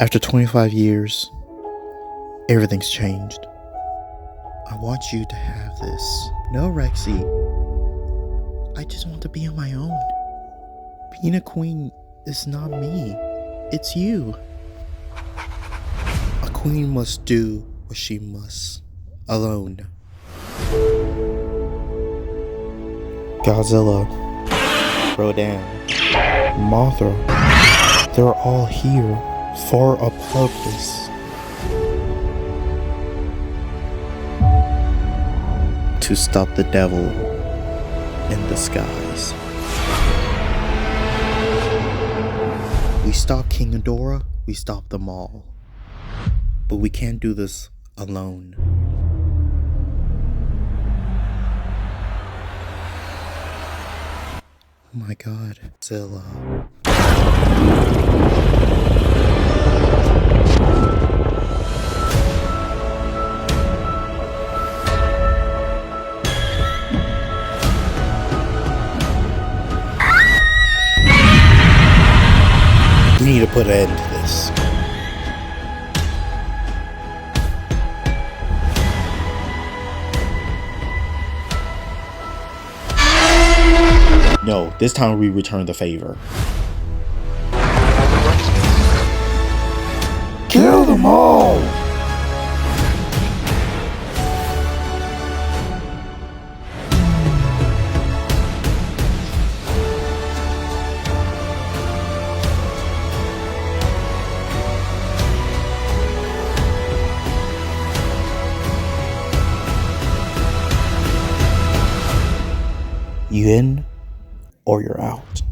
After 25 years, everything's changed. I want you to have this. No, Rexy. I just want to be on my own. Being a queen is not me. It's you. A queen must do what she must, alone. Godzilla, Rodan, Mothra, they're all here for a purpose. To stop the devil in the skies. We stop King Ghidorah, we stop them all. But we can't do this alone. Oh my god, Godzilla. We need to put an end to this. No, this time we return the favor. Kill them all! You in or you're out.